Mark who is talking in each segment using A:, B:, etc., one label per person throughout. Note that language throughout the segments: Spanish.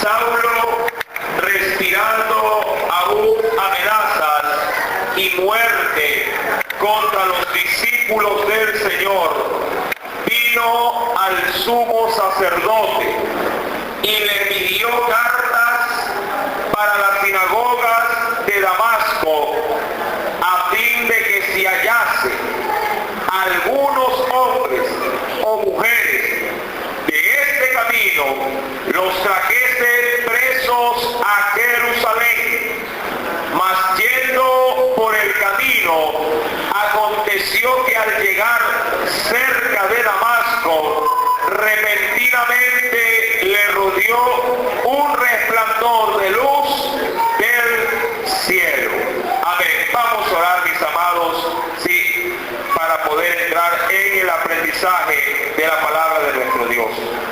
A: Saulo, respirando aún amenazas y muerte contra los discípulos del Señor, vino al sumo sacerdote y le pidió cartas para las sinagogas de Damasco, a fin de que si hallase algunos hombres o mujeres de este camino, los trajese presos a Jerusalén. Mas yendo por el camino, aconteció que al llegar cerca de Damasco, repentinamente le rodeó un resplandor de luz del cielo. Amén. Vamos a orar, mis amados, sí, para poder entrar en el aprendizaje de la palabra de nuestro Dios.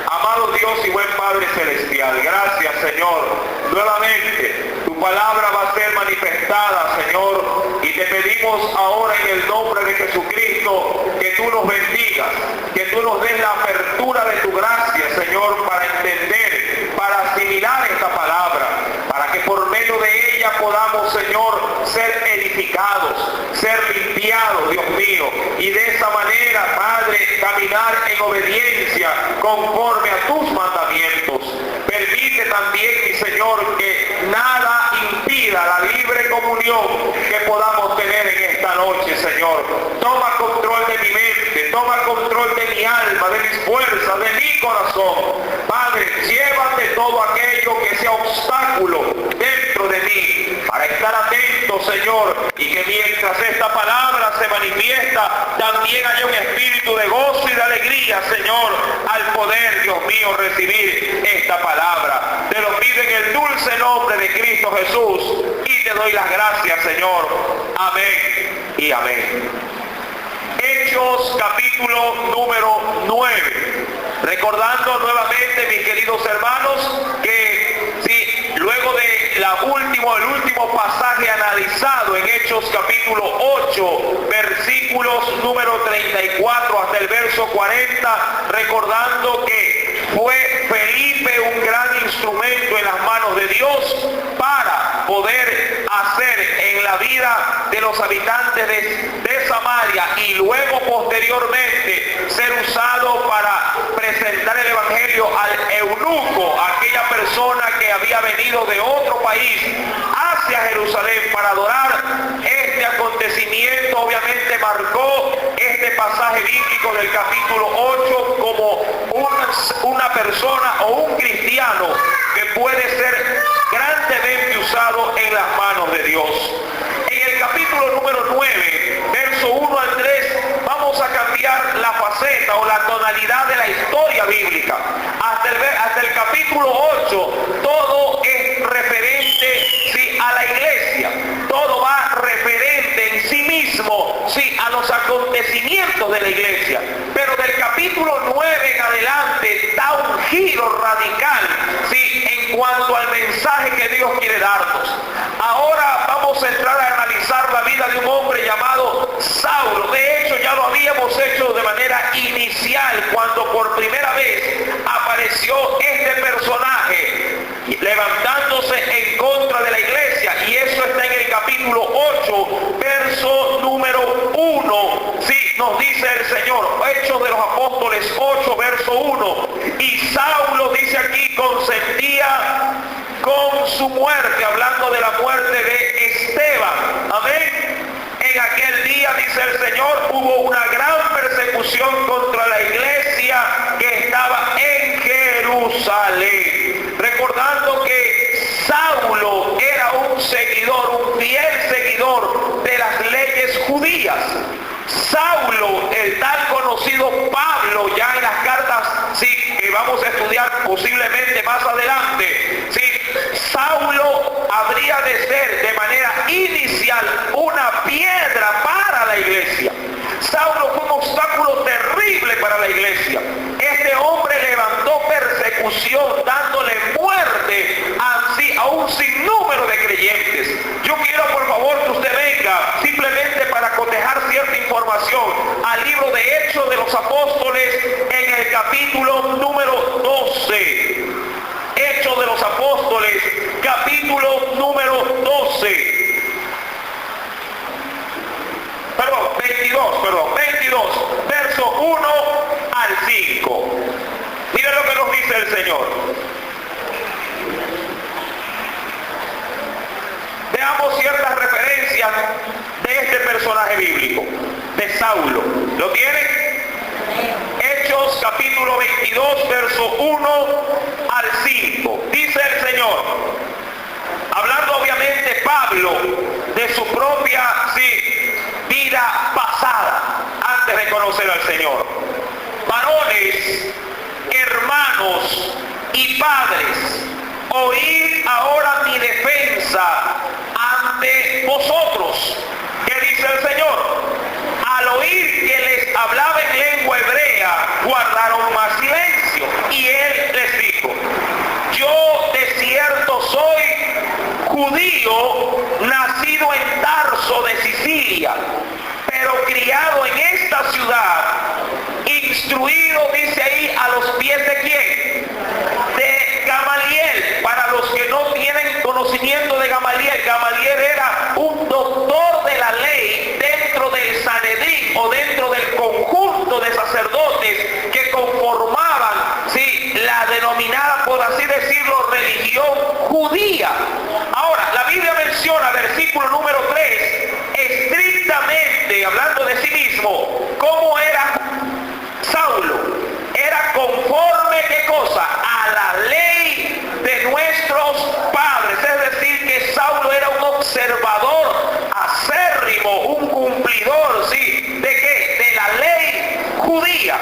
A: Amado Dios y buen Padre Celestial, gracias, Señor, nuevamente. Tu palabra va a ser manifestada, Señor, y te pedimos ahora en el nombre de Jesucristo que tú nos bendigas, que tú nos des la apertura de tu gracia, Señor, para entender, para asimilar esta palabra, para que por medio de ella podamos, Señor, ser edificados, ser limpiados, Dios mío, y de esa manera, Padre, caminar en obediencia conforme a tus mandamientos. Permite también, mi Señor, que nada impida la libre comunión que podamos tener en esta noche, Señor. Toma control de mi mente, toma control de mi alma, de mis fuerzas, de mi corazón. Padre, llévate todo aquello que sea obstáculo dentro de mí, para estar atento, Señor, y que mientras esta palabra se manifiesta, también haya un espíritu de gozo y de alegría, Señor, al poder, Dios mío, recibir esta palabra. Te lo pido en el dulce nombre de Cristo Jesús y te doy las gracias, Señor. Amén y amén. Hechos capítulo número 9. Recordando nuevamente, mis queridos hermanos, que sí, luego de el último pasaje analizado en Hechos capítulo 8, versículos número 34 hasta el verso 40, recordando que fue Felipe un gran instrumento en las manos de Dios para poder hacer en la vida de los habitantes de Samaria y luego posteriormente ser usado para presentar el evangelio al eunuco, aquella persona que había venido de otro país hacia Jerusalén para adorar. Este acontecimiento obviamente marcó este pasaje bíblico del capítulo 8 como una persona o un cristiano que puede ser grandemente usado en las manos de Dios. En el capítulo número 9, verso 1 al 3, vamos a cambiar la faceta o la tonalidad de la historia bíblica. Hasta el capítulo 8, todo es referente, sí, a la iglesia. Todo va referente en sí mismo, sí, a los acontecimientos de la iglesia. Pero del capítulo 9 en adelante da un giro radical, sí, en cuanto al mensaje que Dios quiere darnos. Ahora vamos a entrar a analizar la vida de un hombre llamado Saulo. De hecho, ya lo habíamos hecho de manera inicial cuando por primera vez apareció este personaje levantándose en contra de la iglesia, y eso está en el capítulo 8, verso número 1. Sí, nos dice el Señor, Hechos de los Apóstoles 8, verso 1. Y Saulo, dice aquí, consentía con su muerte, hablando de la muerte de Esteban. Amén. En aquel día, dice el Señor, hubo una gran persecución contra la iglesia que estaba en Jerusalén. Recordando que Saulo era un fiel seguidor de las leyes judías. Saulo, el tal conocido Pablo, ya en las cartas, sí, que vamos a estudiar posiblemente más adelante, sí, Saulo habría de ser de manera inicial una piedra para la iglesia. Saulo fue un obstáculo terrible para la iglesia. Este hombre levantó persecución, dándole muerte a un sinnúmero de creyentes. Yo quiero, por favor, que usted venga simplemente para cotejar cierta información al libro de Hechos de los Apóstoles en el capítulo número 12. Hechos de los Apóstoles capítulo número 22, verso 1 al 5. Miren lo que nos dice el Señor. Veamos ciertas referencias de este personaje bíblico, de Saulo. ¿Lo tienen? Hechos capítulo 22, verso 1 al 5. Dice el Señor, hablando obviamente Pablo de su propia vida pasada antes de conocer al Señor. Varones, hermanos y padres, oíd ahora mi defensa ante vosotros. ¿Qué dice el Señor? Al oír que les hablaba en lengua hebrea, guardaron más silencio. Y él les dijo, yo de cierto soy judío, nacido en Tarso de Sicilia, pero criado en esta ciudad, instruido, dice ahí, a los pies de ¿quién? De Gamaliel. Para los que no tienen conocimiento de Gamaliel, Gamaliel era un doctor de la ley dentro del Sanedrín o dentro del conjunto de sacerdotes que conformaban la denominada, por así decirlo, religión judía. Ahora, la Biblia menciona, versículo número 3, estrictamente hablando de sí mismo, cómo era Saulo. Era conforme, ¿qué cosa? A la ley de nuestros padres. Es decir, que Saulo era un observador acérrimo, un cumplidor, ¿de qué? De la ley judía.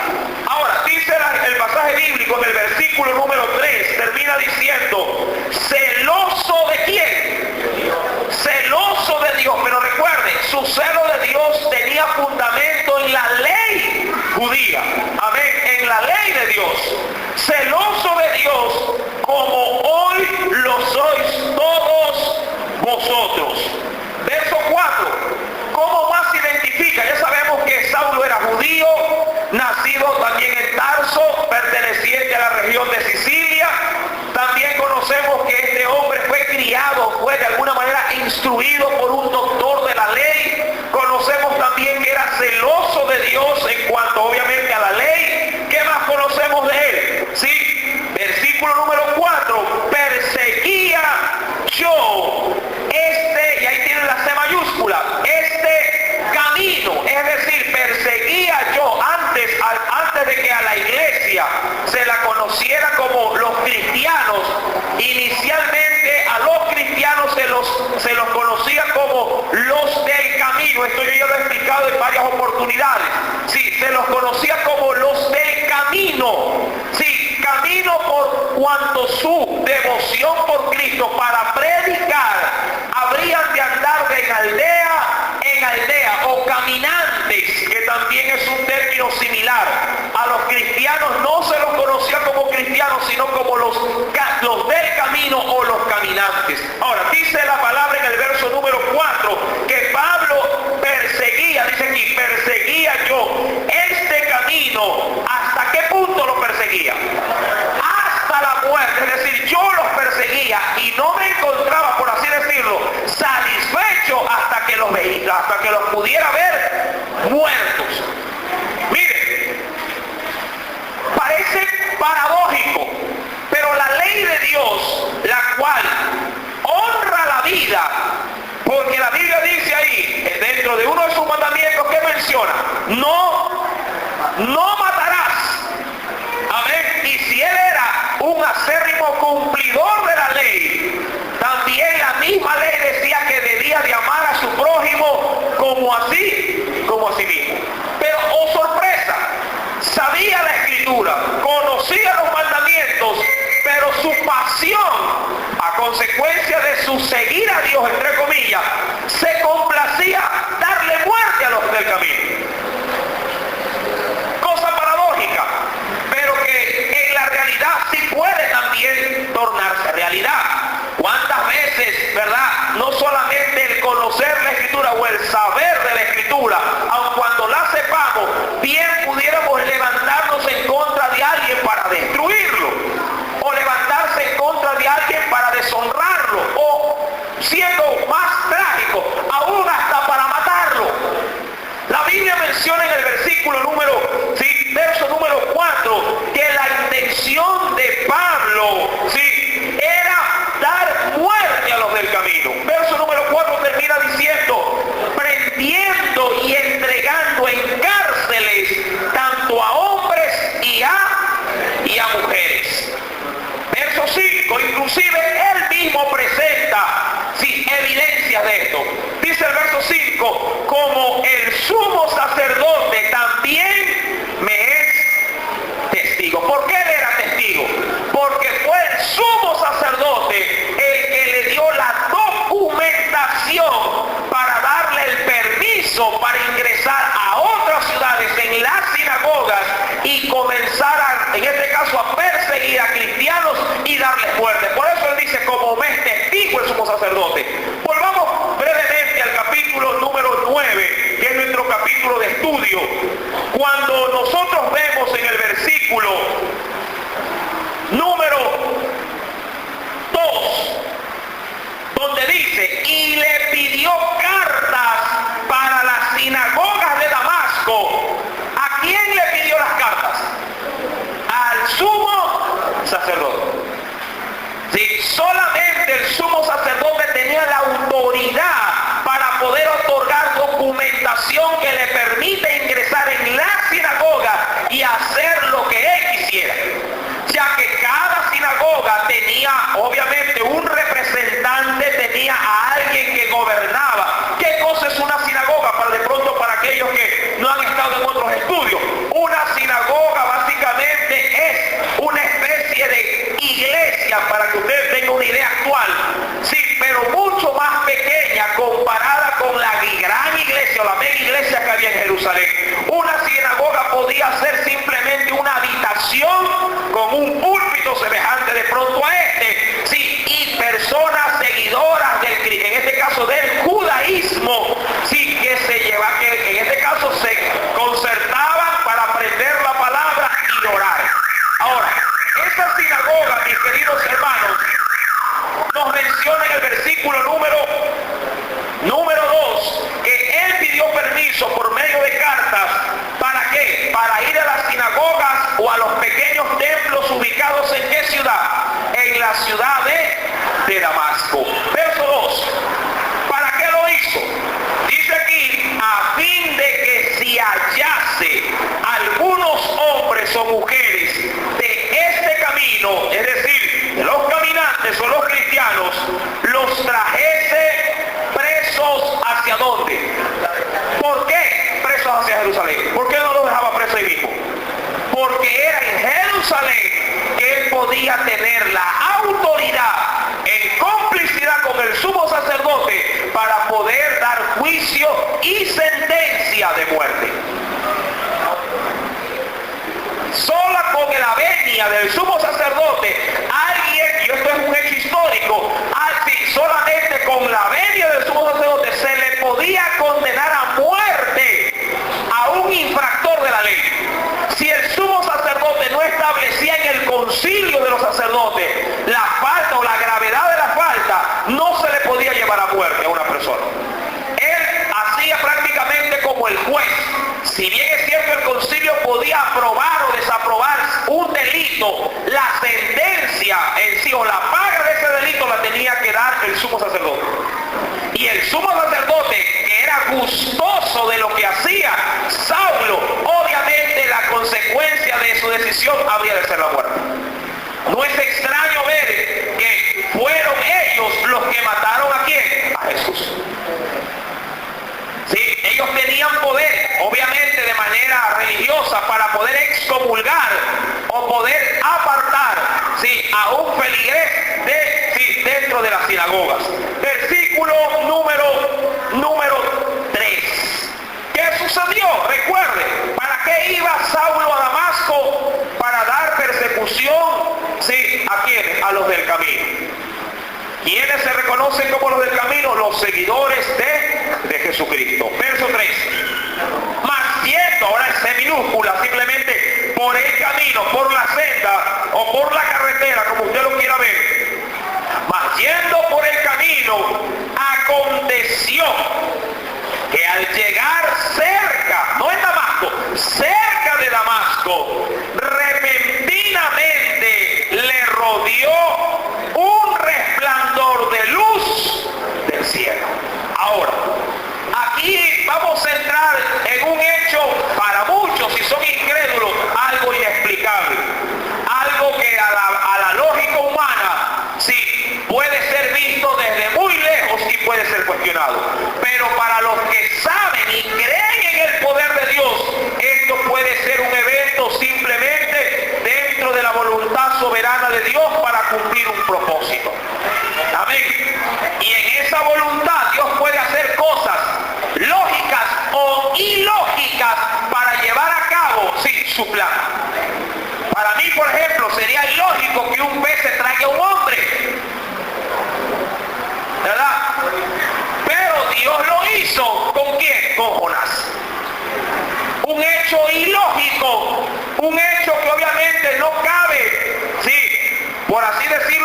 A: Ahora, dice el pasaje bíblico en el versículo número 3, termina diciendo, celoso de quién? Celoso de Dios. Pero recuerde, su celo de Dios tenía fundamento en la ley judía. Amén. En la ley de Dios. Celoso de Dios como hoy lo sois todos vosotros. Verso 4. ¿Cómo más se identifica? Ya sabemos que Saulo era judío, nacido también en Tarso, perteneciente a la región de Sicilia. También conocemos que este hombre fue criado, fue de alguna manera instruido por un doctor de la ley. Conocemos también que era celoso de Dios en cuanto obviamente a la ley. ¿Qué más conocemos de él? Versículo número 4, perseguía yo y ahí tienen la C mayúscula, este camino, es decir, perseguía yo antes de que a la iglesia se la conociera como los cristianos. Inicialmente a los cristianos se los conocía como los del camino. Esto yo lo he explicado en varias oportunidades. Se los conocía como los del camino. Camino por cuanto su devoción por Cristo para predicar habrían de andar de aldea en aldea, o caminantes, que también es un término similar. A los cristianos no se los conocía como cristianos, sino como los del camino o los caminantes. Ahora, dice la palabra en el verso número 4 que Pablo perseguía, dice aquí, perseguía yo este camino. ¿Hasta qué punto lo perseguía? Hasta la muerte. Es decir, yo los perseguía y no me encontraba, por así decirlo, satisfecho hasta que los veía, hasta que los pudiera ver muertos. Mire, parece paradójico, pero la ley de Dios, la cual honra la vida, porque la Biblia dice ahí, dentro de uno de sus mandamientos, ¿qué menciona? No matarás. Amén. Y si él era un acérrimo cumplidor de la ley, también la misma ley decía que debía de amar a su prójimo como a sí mismo. Pero, oh sorpresa, sabía la escritura, conocía los mandamientos, pero su pasión, a consecuencia de su seguir a Dios, entre comillas, se complacía darle muerte a los del camino. Cosa paradójica, pero que en la realidad sí puede también tornarse realidad. ¿Cuántas veces, verdad? No solamente el conocer la escritura o el saber de la escritura, aun cuando la sepamos, bien pudiéramos levantarnos en contra de alguien para destruirlo, o levantarse en contra de alguien para deshonrarlo. 5, inclusive él mismo presenta evidencias de esto. Dice el verso 5, como el sumo sacerdote también me es testigo. ¿Por qué él era testigo? Porque fue el sumo sacerdote el que le dio la documentación para darle el permiso para ingresar a otras ciudades en las sinagogas y comenzar en este caso a perseguir a cristianos y darles muerte. Por eso él dice, como me es testigo el sumo sacerdote. Volvamos brevemente al capítulo número 9, que es nuestro capítulo de estudio. Cuando nosotros vemos en el versículo número 2, donde dice, y le pidió cartas para las sinagogas de Damasco. ¿A quién le pidió las cartas? Al sumo sacerdote. Sí, solamente el sumo sacerdote tenía la autoridad para poder otorgar documentación que le permite ingresar en la sinagoga y hacer lo que él quisiera, ya que cada sinagoga tenía obviamente un representante, tenía a alguien que gobernaba. ¿Qué cosa es una sinagoga? Para aquellos que no han estado en otros estudios, una sinagoga básicamente es una especie de iglesia, para que ustedes tengan una idea actual, sí, pero mucho más pequeña comparada con la gran iglesia o la mega iglesia que había en Jerusalén. Una sinagoga podía ser simplemente una habitación con un púlpito semejante de pronto a este, sí, y personas seguidoras del, en este caso del judaísmo, sí, que se lleva, que en este caso se concertaban para aprender la palabra y orar. Ahora, esa sinagoga, mis queridos hermanos, nos menciona en el versículo número 2 que él pidió permiso por medio de cartas. ¿Para qué? Para ir a las sinagogas o a los pequeños templos ubicados en ¿qué ciudad? En la ciudad de Damasco. Verso 2. ¿Para qué lo hizo? Dice aquí, a fin de que si hallase algunos hombres o mujeres de este camino, es decir, de los caminantes o los cristianos, los trajese presos ¿hacia dónde? ¿Por qué presos hacia Jerusalén? ¿Por qué no los dejaba presos ahí mismo? Porque era en Jerusalén que él podía tener la autoridad en complicidad con el sumo sacerdote para poder dar juicio y sentencia de muerte. Sola con la venia del sumo sacerdote, alguien, y esto es un hecho histórico, así solamente con la venia del sumo sacerdote se le podía condenar a muerte a un infractor de la ley. Si el sumo sacerdote no establecía en el concilio de los sacerdotes la falta o la gravedad de la falta, no se le podía llevar a muerte a una persona. Él hacía prácticamente como el juez. Si bien es cierto el concilio podía aprobar o desaprobar un delito, la sentencia en sí o la paga de ese delito la tenía que dar el sumo sacerdote. Y el sumo sacerdote, que era gustoso de lo que hacía Saulo, obviamente la consecuencia de su decisión habría de ser la muerte. No es extraño ver que fueron ellos los que mataron ¿a quién? A Jesús. Sí, ellos tenían poder, obviamente de manera religiosa, para poder excomulgar o poder apartar, sí, a un feligrés dentro de las sinagogas. Versículo número 3. ¿Qué sucedió? Recuerde, ¿para qué iba Saulo a Damasco? Para dar persecución, sí, ¿a quién? A los del camino. ¿Quiénes se reconocen como los del camino? Los seguidores de Jesucristo. Verso 3. Mas yendo, ahora es C minúscula, simplemente por el camino, por la senda o por la carretera, como usted lo quiera ver. Mas yendo por el camino, aconteció que al llegar cerca, no en Damasco, cerca de Damasco, repentinamente le rodeó un resplandor de luz del cielo. Ahora, aquí vamos a entrar en un hecho para muchos, si son incrédulos, algo inexplicable. Algo que a la lógica humana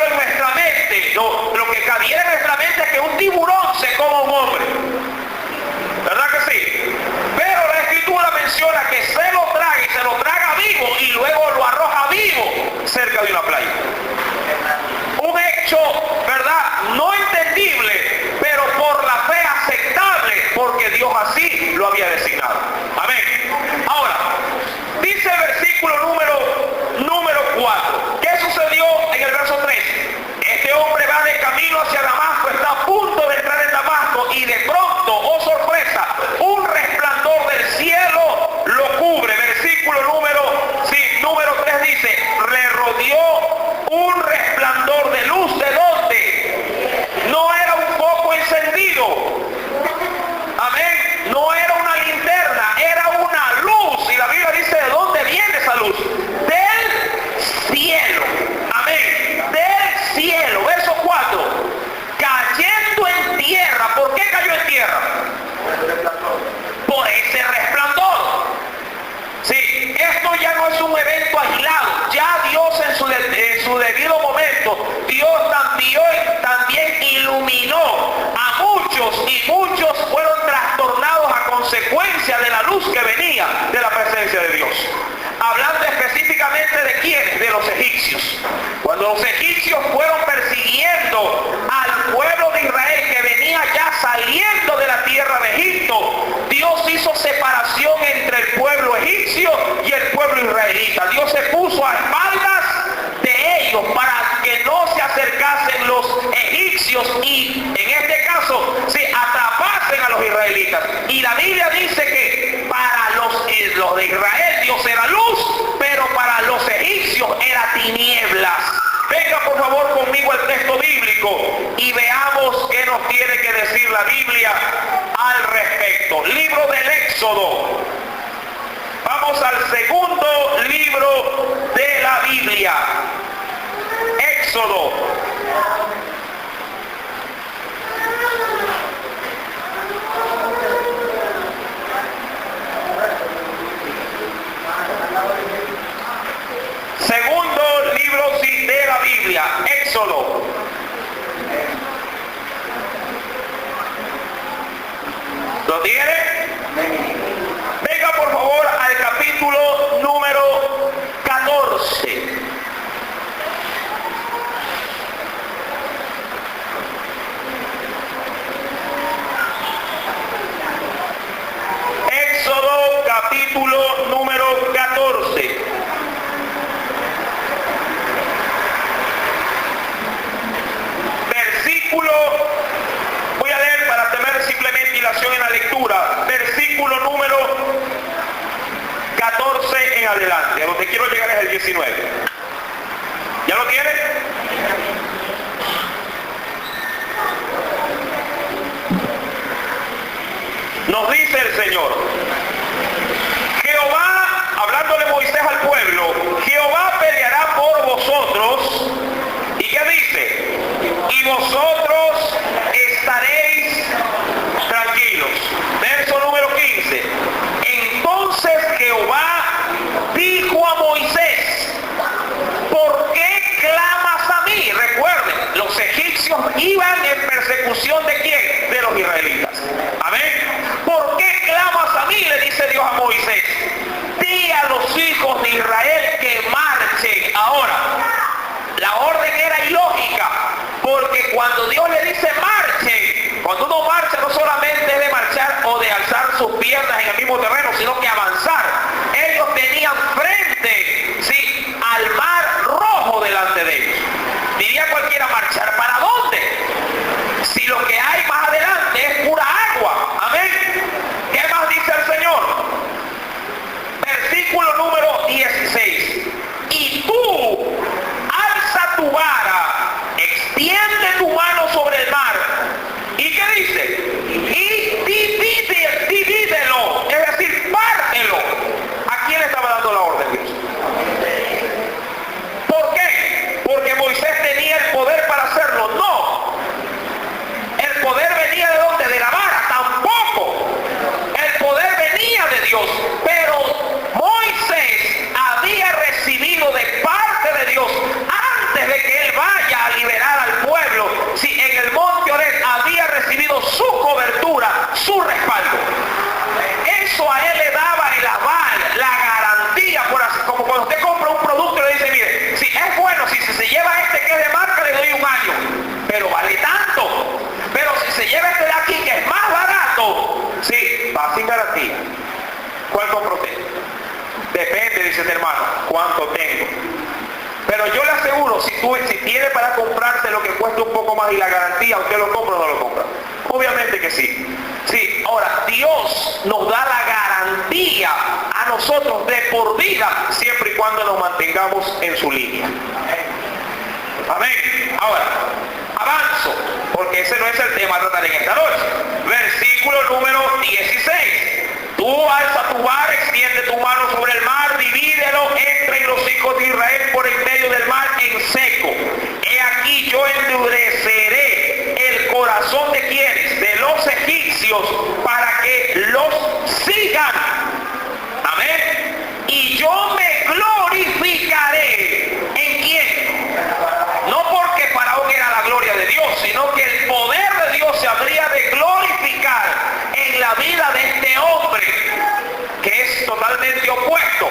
A: ejemplo, en nuestra mente, lo que cabiera en nuestra mente es que un tiburón se coma a un hombre. ¿Verdad que sí? Pero la Escritura menciona que se lo traga y se lo traga vivo y luego lo arroja vivo cerca de una playa. Un hecho, ¿verdad? No entendible, pero por la fe aceptable, porque Dios así lo había designado. Amén. Ahora, dice el versículo número 4. ¿Qué sucedió en el verso 3? Este hombre va de camino hacia Damasco, está a punto de entrar en Damasco y de pronto, oh sorpresa, un resplandor del cielo lo cubre. Versículo número 3 dice, le rodeó un resplandor de luz. ¿De dónde? No era un foco encendido. Amén. No era una linterna, era una luz. Y la Biblia dice, ¿de dónde viene esa luz? Del cielo. Amén. Del cielo. Verso 4. Cayendo en tierra. ¿Por qué cayó en tierra? Por ese resplandor. Sí, esto ya no es un evento aislado. Ya Dios en su debido momento, Dios también iluminó a muchos y muchos fueron trastornados a consecuencia de la luz que venía de la presencia de Dios. Hablando específicamente de quiénes, de los egipcios. Cuando los egipcios fueron persiguiendo al pueblo de Israel que venía ya saliendo de la tierra de Egipto, Dios hizo separación entre el pueblo egipcio y el pueblo israelita. Dios se puso a espaldas de ellos para que no se acercasen los egipcios y en este caso se atrapasen a los israelitas. Y la Biblia dice que para los de Israel Dios era luz, pero para los egipcios era tinieblas. Venga por favor conmigo al texto bíblico y veamos qué nos tiene que decir la Biblia al respecto. Libro del Éxodo. Vamos al segundo libro de la Biblia. Éxodo. Segundo libro de la Biblia, Éxodo. ¿Lo tiene? Venga por favor al capítulo número 14. Éxodo capítulo número 14. Voy a leer para tener simplemente dilación en la lectura, versículo número 14 en adelante. A lo que quiero llegar es el 19. ¿Ya lo tiene? Nos dice el Señor, Jehová, hablándole Moisés al pueblo, Jehová peleará por vosotros. ¿Y qué dice? Y vosotros estaréis tranquilos. Verso número 15. Entonces Jehová dijo a Moisés, ¿por qué clamas a mí? Recuerden, los egipcios iban en persecución ¿de quién? De los israelitas. Amén. ¿Por qué clamas a mí? Le dice Dios a Moisés. Di a los hijos de Israel que marchen. Ahora, la orden era ilógica, porque cuando Dios le dice marchen, cuando uno marcha no solamente es de marchar o de alzar sus piernas en el mismo terreno, sino que avanzar. Ellos tenían frente, sí, al mar rojo delante de ellos. Diría cualquiera, marchar ¿para dónde? Si lo que hay más adelante es pura agua. Amén. ¿Qué más dice el Señor? Versículo número 16. Y tú alza tu vara, extiende tu mano sobre el mar. ¿Y qué dice? Y divídelo, es decir, pártelo. ¿A quién estaba dando la orden Dios? ¿Por qué? ¿Porque Moisés tenía el poder para hacerlo? No. ¿El poder venía de dónde? De la vara. Tampoco. El poder venía de Dios. Pero Moisés había recibido de parte de Dios, antes de que él vaya a dice este hermano, ¿cuánto tengo? Pero yo le aseguro, si tiene para comprarse lo que cuesta un poco más y la garantía, ¿usted lo compra o no lo compra? Obviamente que sí. Sí, ahora, Dios nos da la garantía a nosotros de por vida, siempre y cuando nos mantengamos en su línea. Amén. Ahora, avanzo, porque ese no es el tema a tratar en esta noche. Versículo número 16. Tú alza tu vara, extiende tu mano sobre el mar, divídelo entre los hijos de Israel por en medio del mar en seco. He aquí yo endureceré el corazón de quienes, de los egipcios, para que los sigan. Amén. Y yo me glorificaré. ¿En quién? No porque Faraón era la gloria de Dios, sino que el poder de Dios se habría de glorificar en la vida de este hombre, que es totalmente opuesto.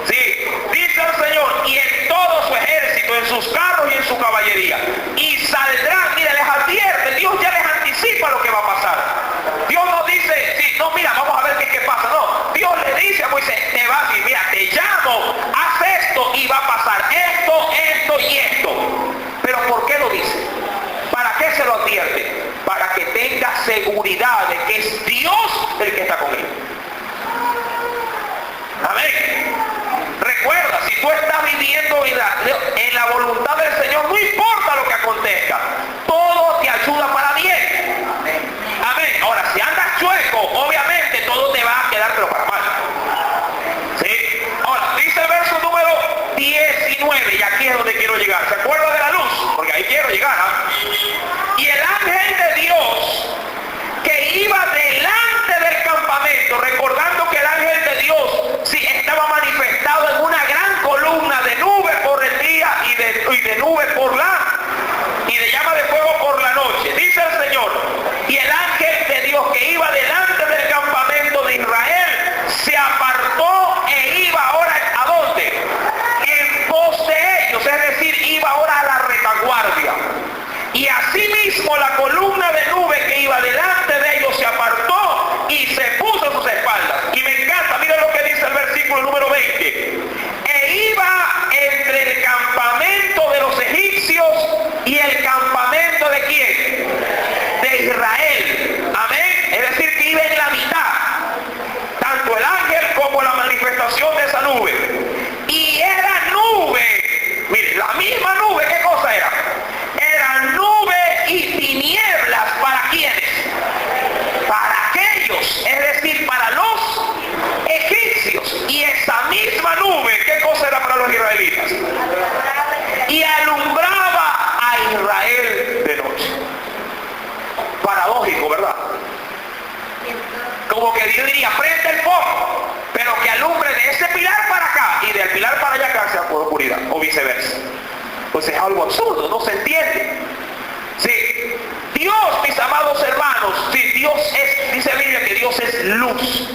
A: Sí, dice el Señor, y en todo su ejército, en sus carros y en su caballería. Y saldrán, mira, les advierte, Dios ya les anticipa lo que va a pasar. Dios no dice, sí, no, mira, vamos a ver qué pasa. No, Dios le dice a Moisés, te vas y mira, te llamo, haz esto y va a pasar esto, esto y esto. Pero ¿por qué lo dice? ¿Para qué se lo advierte? Para que tenga seguridad de que es Dios el que está con él. Amén. Recuerda, si tú estás viviendo en la voluntad del Señor, no importa lo que acontezca, todo te ayuda para bien. Amén. Ahora, si andas chueco, obviamente todo te va a quedar pero para mal. ¿Sí? Ahora, dice el verso número 19, y aquí es donde quiero llegar. ¿Se acuerda de la luz? Porque ahí quiero llegar. Y el ángel de Dios que iba delante del campamento, recordando que el ángel de Dios sí estaba manifestado en una gran columna de nube por el día y de nube y de llama de fuego por la noche. Dice el Señor, y el ángel de Dios que iba delante del campamento de Israel se apartó e iba ahora ¿a dónde? En pos de ellos, es decir, iba ahora a la retaguardia. Y asimismo la columna de nube que iba delante de ellos se apartó y se puso a sus espaldas. Y me encanta, miren lo que dice el versículo número 20. E iba entre el campamento de los egipcios y el campamento de ¿quién? De Israel. Amén. Es decir, que iba en la mitad. Tanto el ángel como la manifestación de esa nube. Y era nube. Mire, la misma nube, ¿qué cosa era? Era nube y tinieblas. ¿Para quiénes? Para aquellos, es decir, para los egipcios. Y esa misma nube, ¿qué cosa era para los israelitas? Y alumbraba a Israel de noche. Paradójico, ¿verdad? Como que Dios diría, prende el foco, pero que alumbre de ese pilar para acá y del pilar para allá acá sea por oscuridad, o viceversa. Pues es algo absurdo, no se entiende. Sí, Dios, mis amados hermanos, sí, Dios es, dice la Biblia que Dios es luz.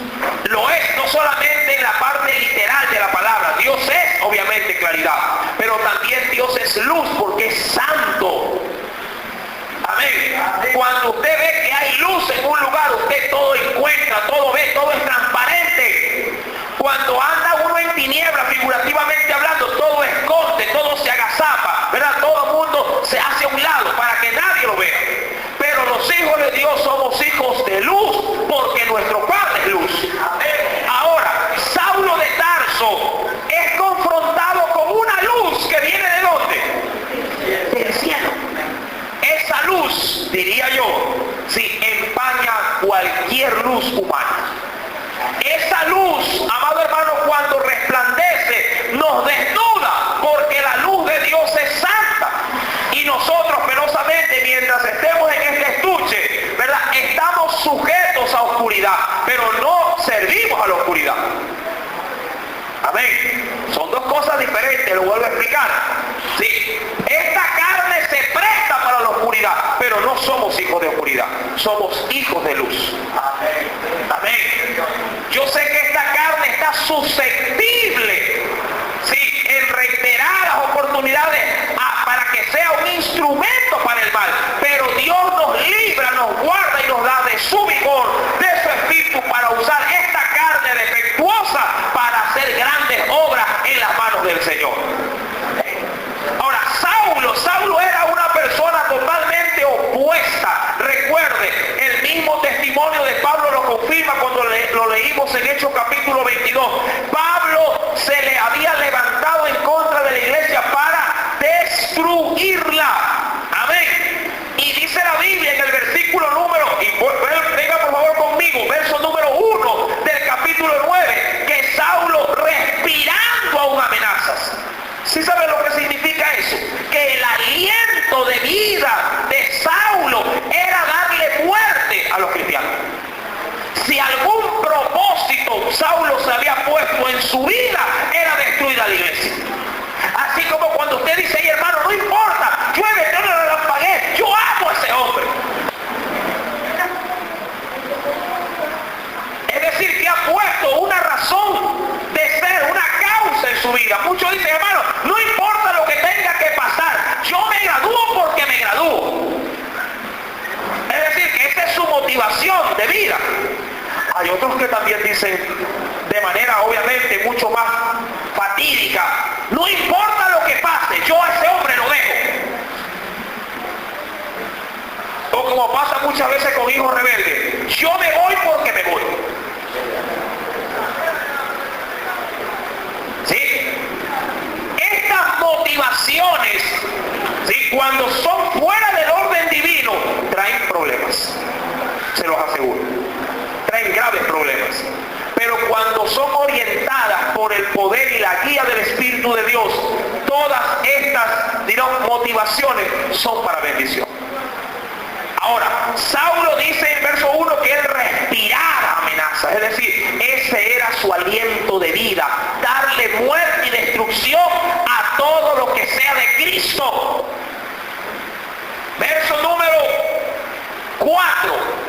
A: Lo es no solamente en la parte literal de la palabra, Dios es obviamente claridad, pero también Dios es luz porque es santo. Amén. Cuando usted ve que hay luz en un lugar, usted todo encuentra, todo ve, todo es transparente. Cuando anda uno en tinieblas, figurativamente hablando, todo esconde, todo se agazapa, ¿verdad? Todo el mundo se hace a un lado para que nadie lo vea. Pero los hijos de Dios somos hijos de luz, porque nuestro Padre es luz. Ahora, Saulo de Tarso es confrontado con una luz que viene ¿de dónde? Del cielo. Esa luz, diría yo, si empaña cualquier luz humana. Esa luz, amado hermano, cuando resplandece, nos desnuda, porque la luz de Dios es santa. Y nosotros, penosamente, mientras estemos en este estuche, ¿verdad? Estamos sujetos a oscuridad, pero no servimos a la oscuridad. Amén. Son dos cosas diferentes, lo vuelvo a explicar. Sí, esta carne se presta para la oscuridad, pero no somos hijos de oscuridad, somos hijos de luz. Amén. Amén. Yo sé que esta carne está susceptible, sí, en reiteradas oportunidades para que sea un instrumento para el mal, pero Dios nos libra, nos guarda y nos da de su vigor, de su espíritu, para usar esta carne defectuosa para hacer grandes obras Saulo se había puesto en su vida era destruir a la iglesia. Así como cuando usted dice, hey, hermano, no importa, llueve, yo no la pagué, yo amo a ese hombre. Es decir, que ha puesto una razón de ser, una causa en su vida. Muchos dicen, hermano, no importa lo que tenga que pasar, yo me gradúo porque me gradúo. Es decir, que esa es su motivación de vida. Hay otros que también dicen, de manera obviamente mucho más fatídica, no importa lo que pase, yo a ese hombre lo dejo. O como pasa muchas veces con hijos rebeldes, yo me voy porque me voy. ¿Sí? Estas motivaciones, ¿sí?, cuando son fuera del orden divino, traen problemas. Se los aseguro. Traen graves problemas. Pero cuando son orientadas por el poder y la guía del Espíritu de Dios, todas estas, digamos, motivaciones son para bendición. Ahora, Saulo dice en verso 1 que él respiraba amenazas, es decir, ese era su aliento de vida, darle muerte y destrucción a todo lo que sea de Cristo. Verso número 4.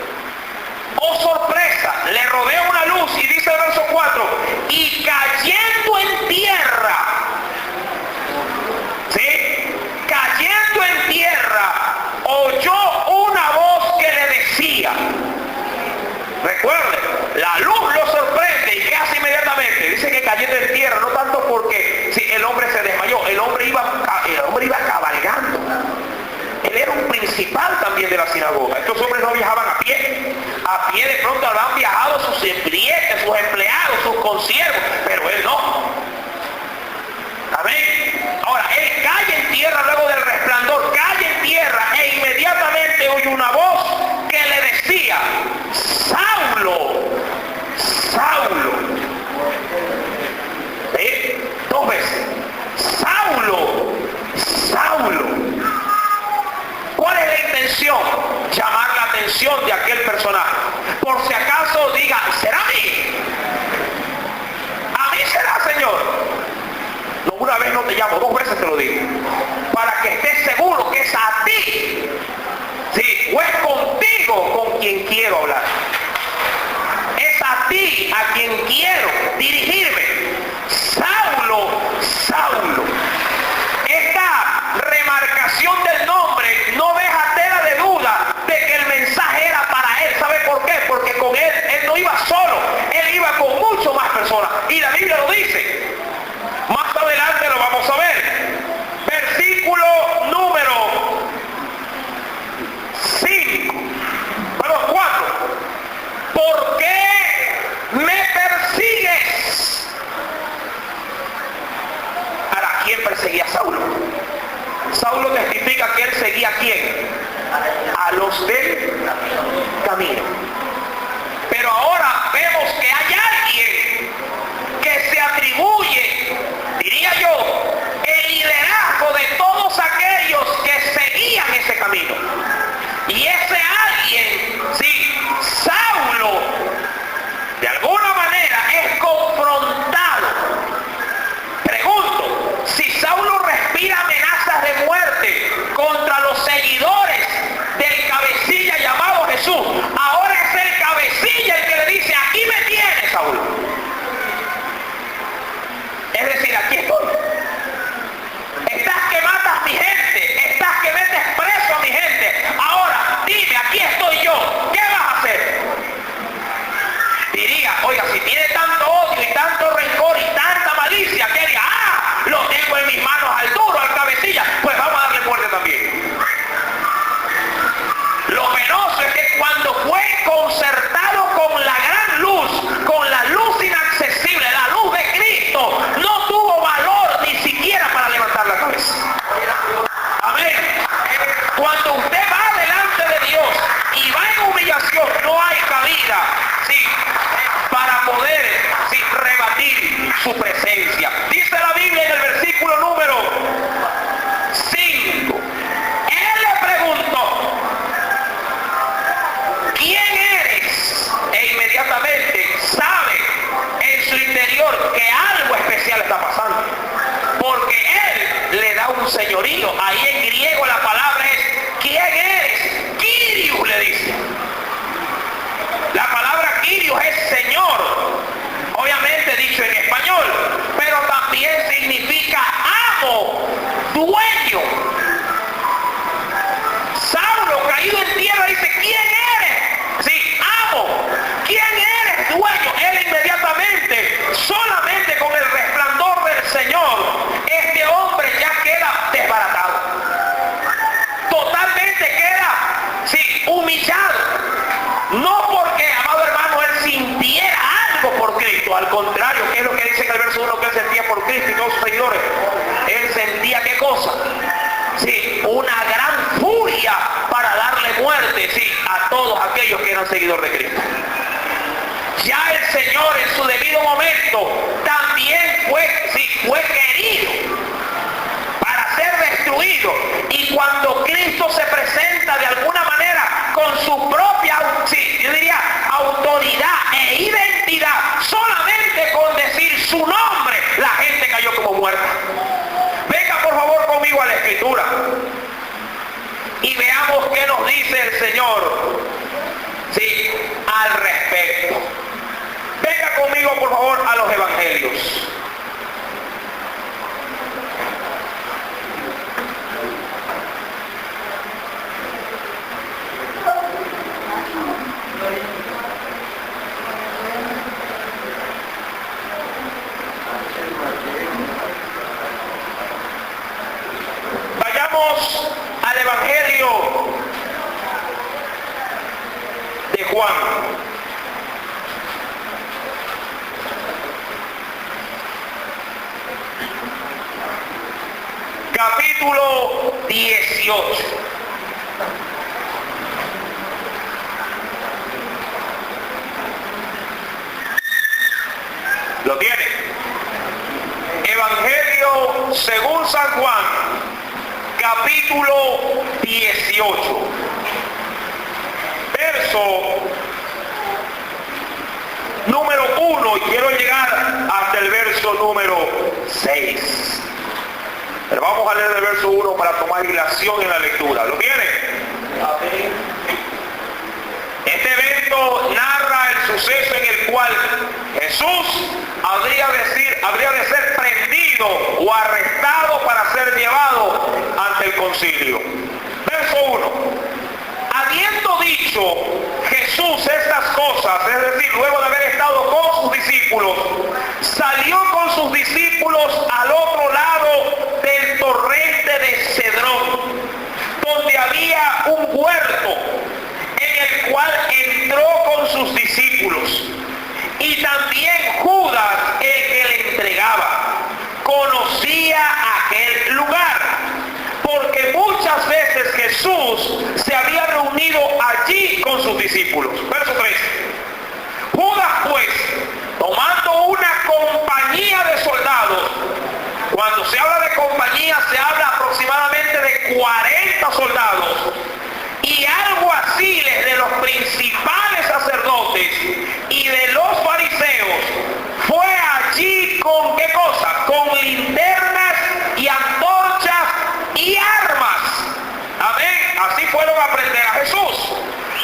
A: Oh sorpresa, le rodea una luz y dice el verso 4, y cayendo en tierra, ¿sí?, cayendo en tierra, oyó una voz que le decía, recuerde, la luz lo sorprende y ¿qué hace inmediatamente? Dice que cayendo en tierra, no tanto porque sí, el hombre se desmayó, el hombre iba cabalgando. Él era un principal también de la sinagoga. Estos hombres no viajaban a pie. A pie de pronto habrán viajado sus clientes, sus empleados, sus consiervos, pero él no. Amén. Ahora, él cae en tierra luego del resplandor, cae en tierra e inmediatamente oye una voz que le decía, Saulo, Saulo. Dos veces. Saulo, Saulo. ¿Cuál es la intención? Llamar la atención de aquel personaje. Por si acaso diga, ¿será a mí? ¿A mí será, Señor? No, una vez no te llamo, 2 veces te lo digo. Para que estés seguro que es a ti. Sí, o es contigo con quien quiero hablar. Es a ti a quien quiero dirigirme. Saulo, Saulo. Esta remarcación del nombre no deja tela de duda de que el mensaje era para él. ¿Sabe por qué? Porque con él no iba solo, él iba con mucho más personas. Y la Biblia lo dice. Más adelante lo vamos a ver. Versículo número 4. ¿Por qué me persigues? ¿Ahora quién perseguía a Saulo? Saulo testifica que él seguía ¿a quién? A los del camino. Pero ahora vemos que hay alguien que se atribuye, diría yo, el liderazgo de todos aquellos que seguían ese camino. Y ese alguien, sí, Saulo, de alguna manera es confrontado. Pregunto, si Saulo respira amenazas de muerte contra los seguidores del cabecilla llamado Jesús, ahora es el cabecilla el que le dice, aquí me tienes, Saulo. Es decir, aquí estoy. Estás que matas mi gente, estás que metes preso a mi gente. Ahora, dime, aquí estoy yo. ¿Qué vas a hacer? Diría, oiga, si tiene tanto odio y tanto rencor y tanta malicia, que diga, lo tengo en mis manos al duro, al cabecilla, pues vamos a darle muerte también. Lo penoso es que cuando fue concertado con la gran luz, con la luz inaccesible, la luz de Cristo, no tuvo valor ni siquiera para levantar la cabeza. Amén. Cuando usted va delante de Dios y va en humillación, no hay cabida, sí, para poder, sí, rebatir su presencia. Dice la Biblia en el versículo número 5. Él le preguntó, ¿quién eres? E inmediatamente sabe seguidor de Cristo. Ya el Señor en su debido momento también fue querido para ser destruido. Y cuando Cristo se presenta de alguna manera con su propia, yo diría, autoridad e identidad, solamente con decir su nombre, la gente cayó como muerta. Venga por favor conmigo a la Escritura y veamos qué nos dice el Señor, sí, al respecto. Venga conmigo por favor a los Evangelios. Vayamos al Evangelio de Juan. Capítulo 18. ¿Lo tiene? Evangelio según San Juan, capítulo 18. Verso número 1, y quiero llegar hasta el verso número 6. Pero vamos a leer el verso 1 para tomar ilación en la lectura. ¿Lo tiene? Este evento narra el suceso en el cual Jesús habría de ser prendido o arrestado para ser llevado ante el concilio. Verso 1. Habiendo dicho Jesús estas cosas, es decir, luego de haber estado con sus discípulos, salió con sus discípulos al otro lado del torrente de Cedrón, donde había un huerto, en el cual entró con sus discípulos. Y también Judas, el que le entregaba, conocía aquel lugar, porque muchas veces Jesús se había reunido allí con sus discípulos. Verso 3. Judas pues, tomando una compañía de soldados, cuando se habla de compañía se habla aproximadamente de 40 soldados, y alguaciles de los principales sacerdotes y de los fariseos, fue allí con ¿qué cosa? Con linternas y antorchas y armas. Amén. Así fueron a prender a Jesús.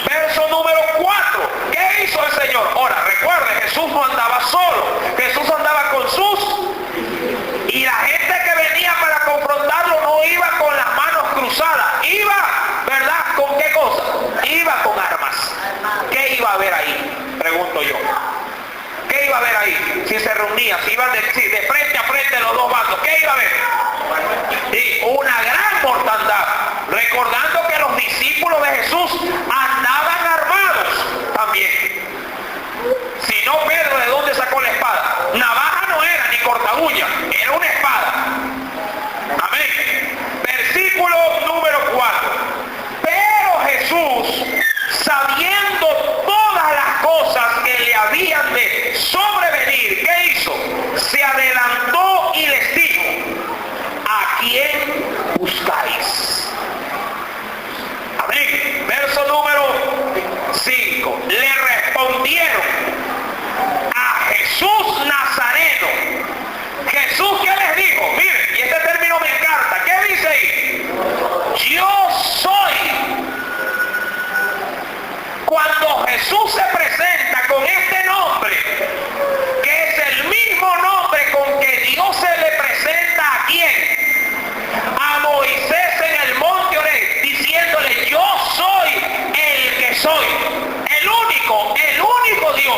A: Verso número 4. ¿Qué hizo el Señor? Ahora, recuerde, Jesús no andaba solo. Jesús andaba con sus... Y la gente que venía para confrontarlo no iba con las manos cruzadas. Iba, ¿verdad? ¿Con qué cosa? Iba con armas. ¿Qué iba a haber ahí? Pregunto yo. ¿Qué iba a haber ahí? Si se reunía, si iban de frente a frente los dos bandos, ¿qué iba a haber? Sí, una gran mortandad. Recordando que los discípulos de Jesús andaban armados también. Si no, Pedro, ¿de dónde sacó la espada? Navaja no era, ni corta uña, era una espada. Amén. Versículo número 4. Pero Jesús, sabiendo todas las cosas que le habían de sobrevenir, ¿qué hizo? Se adelantó y les dijo: ¿a quién buscáis? Amén. Verso número 5. Le respondieron: a Jesús Nazareno. Jesús, ¿qué les dijo? Miren, y este término me encanta. ¿Qué dice ahí? Yo soy. Cuando Jesús se presenta con este nombre, que es el mismo nombre con que Dios se le presenta a quién, a Moisés en el monte Oreb, diciéndole: yo soy el que soy, el único Dios.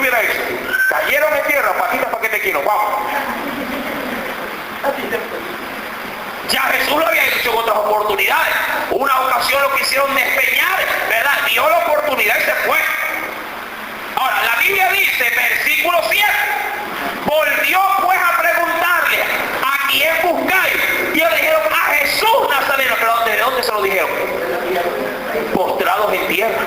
A: hubiera hecho? Cayeron en tierra, patitas para que te quiero, vamos. Ya Jesús lo había hecho en otras oportunidades. Una ocasión lo quisieron despeñar, ¿verdad? Dio la oportunidad y se fue. Ahora, la Biblia dice, versículo 7, volvió pues a preguntarle, ¿a quién buscáis? Y ellos dijeron, a Jesús Nazareno. ¿Pero de dónde se lo dijeron? Postrados en tierra.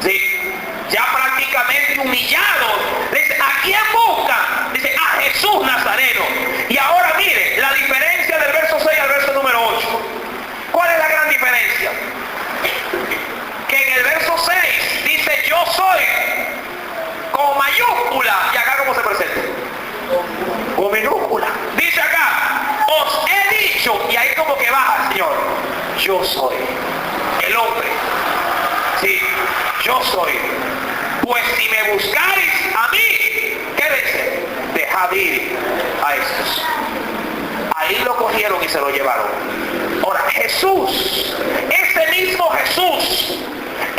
A: Sí, ya prácticamente humillados. Dice, ¿a quién buscan? Dice, a Jesús Nazareno. Y ahora mire, la diferencia del verso 6 al verso número 8. ¿Cuál es la gran diferencia? Que en el verso 6 dice, yo soy, con mayúscula. Y acá ¿cómo se presenta? Con minúscula. Dice acá, os he dicho, y ahí como que baja el Señor, yo soy el hombre. Sí, yo soy. Pues si me buscáis a mí, ¿qué dice? Dejad ir a estos. Ahí lo cogieron y se lo llevaron. Ahora, Jesús, ese mismo Jesús,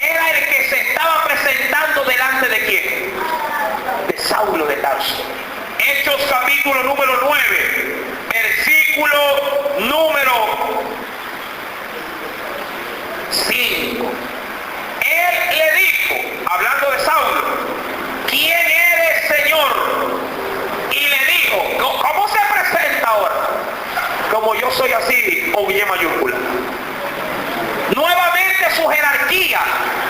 A: era el que se estaba presentando delante de quién? De Saulo de Tarso. Hechos capítulo número 9, versículo número 5. Él le dijo, hablando de Saulo, ¿quién eres, Señor? Y le dijo, ¿cómo se presenta ahora? Como yo soy así, o Y mayúscula. Nuevamente su jerarquía,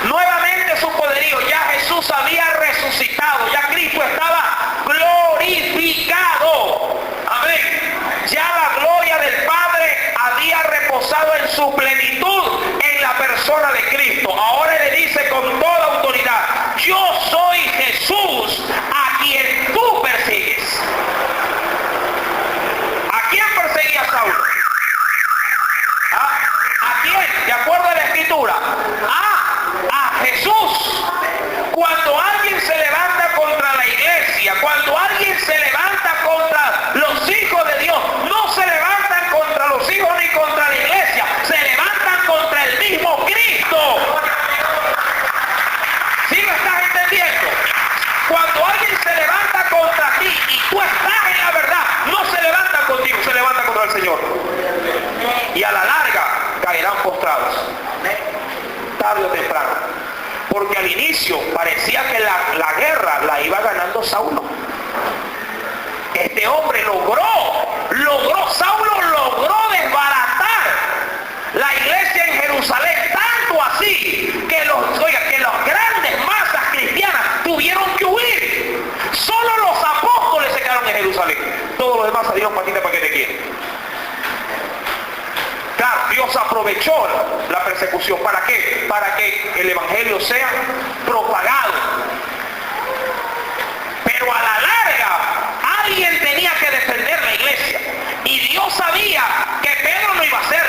A: nuevamente su poderío. Ya Jesús había resucitado, ya Cristo estaba glorificado. Amén. Ya la gloria del Padre había reposado en su plenitud en la persona de Cristo. Ahora le dice con toda autoridad, yo soy Jesús a quien tú persigues. ¿A quién perseguía Saulo? ¿A quién? De acuerdo a la Escritura. A Jesús. Cuando alguien se levanta contra la iglesia, cuando alguien se levanta contra los hijos de Dios, no se levantan contra los hijos ni contra la iglesia, se levantan contra el mismo Cristo. ¿Sí me estás entendiendo? Cuando alguien se levanta contra ti y tú estás en la verdad, no se levanta contigo, se levanta contra el Señor. Y a la larga caerán postrados, tarde o temprano. Porque al inicio parecía que la guerra la iba ganando Saulo. Este hombre Saulo logró desbaratar la iglesia en Jerusalén, tanto así que las grandes masas cristianas tuvieron que huir. Solo los apóstoles se quedaron en Jerusalén. Todos los demás salieron patita para que te quieren. Claro, Dios aprovechó la persecución. ¿Para qué? Para que el evangelio sea propagado. Pero a la larga, alguien tenía que defender la iglesia. Y Dios sabía que Pedro no iba a hacer.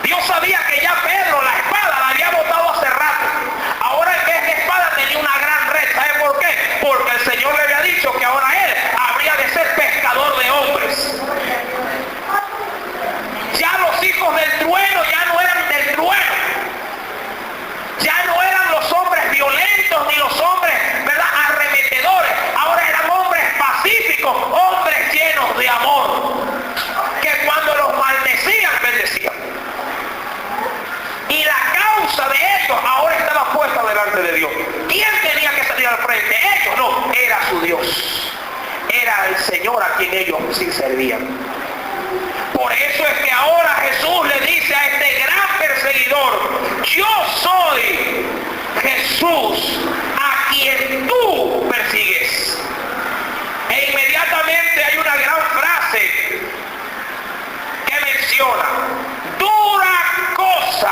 A: Dios sabía que ya Pedro la espada la había botado hace rato. Ahora en vez de espada tenía una gran red. ¿Sabe por qué? Porque el Señor le había dicho que ahora él habría de ser pescador de hombres. Ya los hijos del trueno ya no eran del trueno. Ya no eran los hombres violentos ni los hombres, ¿verdad?, arremetedores. Ahora eran hombres pacíficos, hombres llenos de amor, que cuando los maldecían, bendecían. Y la causa de ellos ahora estaba puesta delante de Dios. ¿Quién tenía que salir al frente? Ellos no, era su Dios. Era el Señor a quien ellos sí servían. Por eso es que ahora Jesús le dice a este gran perseguidor, yo soy Jesús a quien tú persigues. E inmediatamente hay una gran frase que menciona, dura cosa,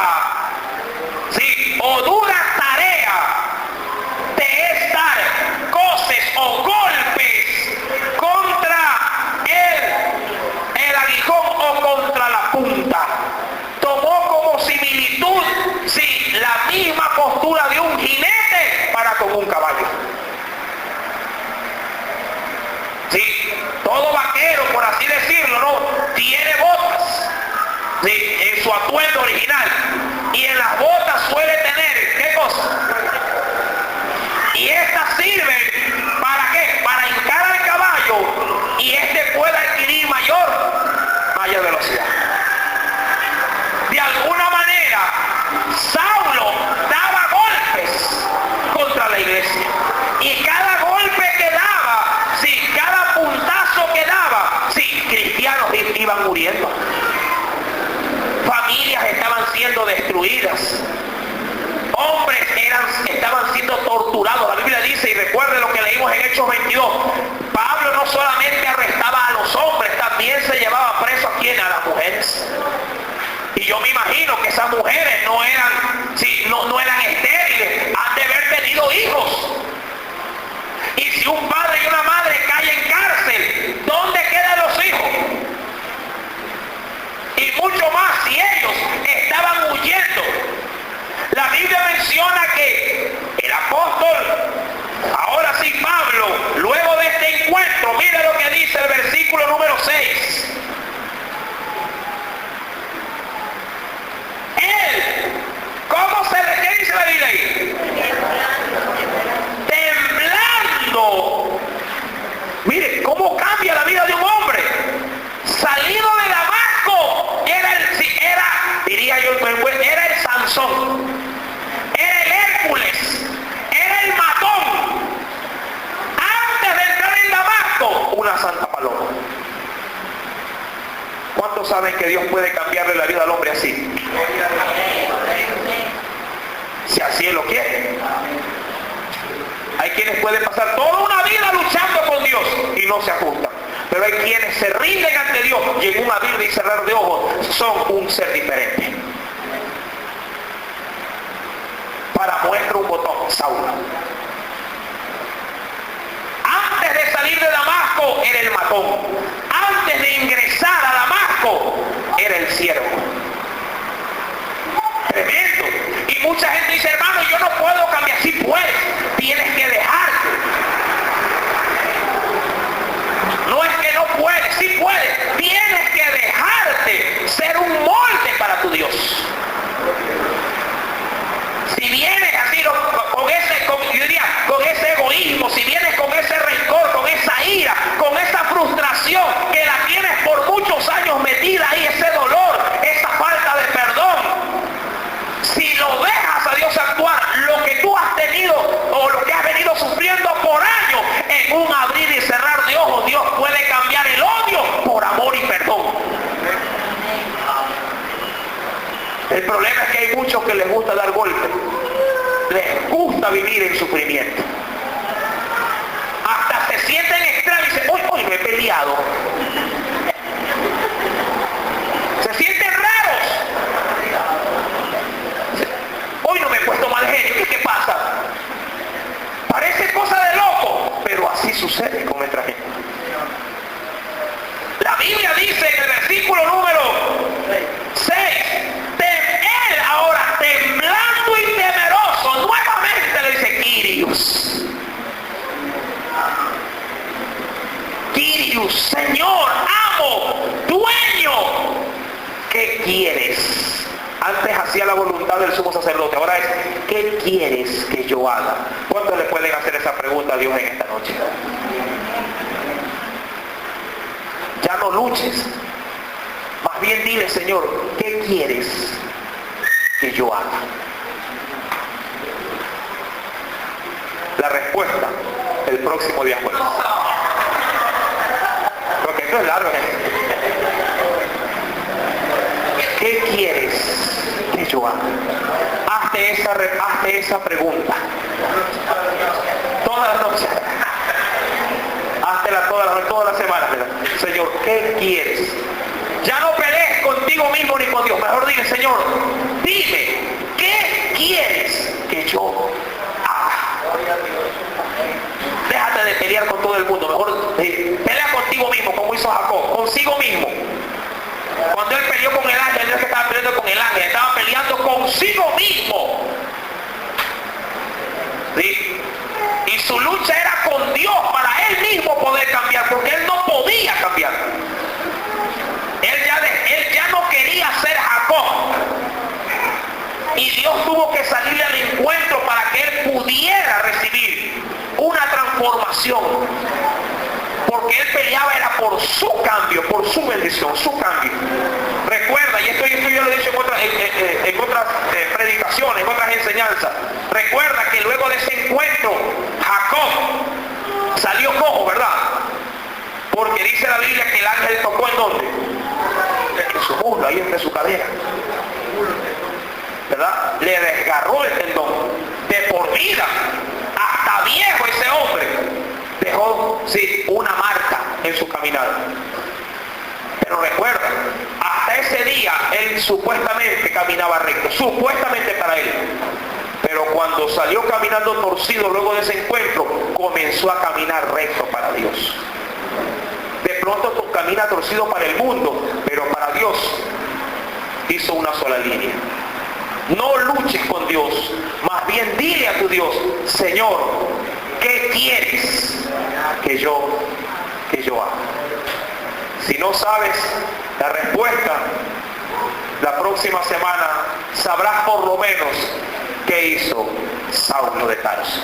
A: sí, o dura tarea te es dar coces o golpes contra el aguijón o contra la punta. Tomó como vidas. Hombres estaban siendo torturados. La Biblia dice, y recuerde lo que leímos en Hechos 22, Pablo no solamente arrestaba a los hombres, también se llevaba preso a quién, a las mujeres. Y yo me imagino que esas mujeres no eran estériles, han de haber tenido hijos. Y si un padre y una madre caen en cárcel, ¿dónde quedan los hijos? Y mucho más si ellos estaban huyendo. La Biblia menciona que el apóstol, ahora sí Pablo, luego de este encuentro, mire lo que dice el versículo número 6. Él, ¿qué dice la Biblia ahí? Temblando. Mire, ¿cómo cambia la vida de un hombre? Salido de Damasco, era el Sansón, era el Hércules, era el matón. Antes de entrar en Damasco, una santa paloma. ¿Cuántos saben que Dios puede cambiarle la vida al hombre así? Si así Él lo quiere. Hay quienes pueden pasar toda una vida luchando con Dios y no se ajustan. Pero hay quienes se rinden ante Dios y en un abrir y cerrar de ojos son un ser diferente. Para muestra un botón, Saulo. Antes de salir de Damasco era el matón. Antes de ingresar a Damasco era el siervo. Tremendo. Y mucha gente dice, hermano, yo no puedo cambiar. Si puedes, tienes que dejarte. No es que no puedes, sí puedes. Tienes que dejarte ser un molde para tu Dios. Si vienes así con ese egoísmo, si vienes con ese rencor, con esa ira, con esa frustración que la tienes por muchos años metida ahí, ese dolor, esa falta de perdón, si lo dejas a Dios actuar, lo que tú has tenido o lo que has venido sufriendo por años, en un abrir y cerrar de ojos, Dios puede cambiar el odio por amor y perdón. El problema es que hay muchos que les gusta dar golpes, les gusta vivir en sufrimiento. Hasta se sienten extraños y dicen, hoy me he peleado. Se sienten raros. Hoy no me he puesto mal genio. ¿Qué pasa? Parece cosa de loco, pero así sucede con nuestra gente. La Biblia dice en el versículo número 6, él ahora temblando y temeroso, nuevamente le dice Kyrios. Kyrios, Señor, amo, dueño, ¿qué quieres? Antes hacía la voluntad del sumo sacerdote, ahora es, ¿qué quieres que yo haga? ¿Cuántos le pueden hacer esa pregunta a Dios en esta noche? Ya no luches, más bien dile, Señor, ¿qué quieres que yo haga? La respuesta el próximo día jueves. Porque esto es largo. ¿Qué quieres que yo haga? Hazte esa pregunta. Todas las noches. Háztela todas las semanas. Señor, ¿qué quieres? Ya no pelees contigo mismo ni con Dios. Mejor dile, Señor, dime, ¿qué quieres que yo haga? Déjate de pelear con todo el mundo. Mejor pelea contigo mismo, como hizo Jacob, consigo mismo. Cuando él peleó con el ángel, no es que estaba peleando con el ángel, estaba peleando consigo mismo. ¿Sí? Y su lucha era con Dios para él mismo poder cambiar, porque él no podía cambiar. Él ya no quería ser Jacob. Y Dios tuvo que salirle al encuentro para que él pudiera recibir una transformación. Porque él peleaba era por su cambio, por su bendición, su cambio. Recuerda, y esto yo lo he dicho en otras predicaciones, en otras enseñanzas. Recuerda que luego de ese encuentro, Jacob salió cojo, ¿verdad? Porque dice la Biblia que el ángel tocó ¿en dónde? En su muslo, ahí entre su cadera. ¿verdad? Le desgarró el tendón de por vida. Hasta viejo ese hombre dejó, sí, una marca en su caminada. Pero recuerda, hasta ese día él supuestamente caminaba recto, supuestamente para él. Pero cuando salió caminando torcido luego de ese encuentro, comenzó a caminar recto para Dios. De pronto tú caminas torcido para el mundo, pero para Dios hizo una sola línea. No luches con Dios, más bien dile a tu Dios: Señor, ¿qué quieres que yo haga? Si no sabes la respuesta, la próxima semana sabrás por lo menos qué hizo Saulo de Tarso.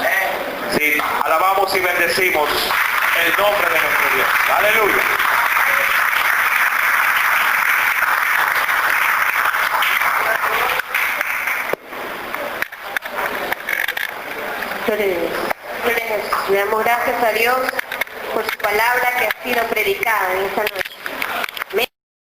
A: Sí, alabamos y bendecimos el nombre de nuestro Dios. Aleluya.
B: Le damos gracias a Dios por su palabra que ha sido predicada en esta noche.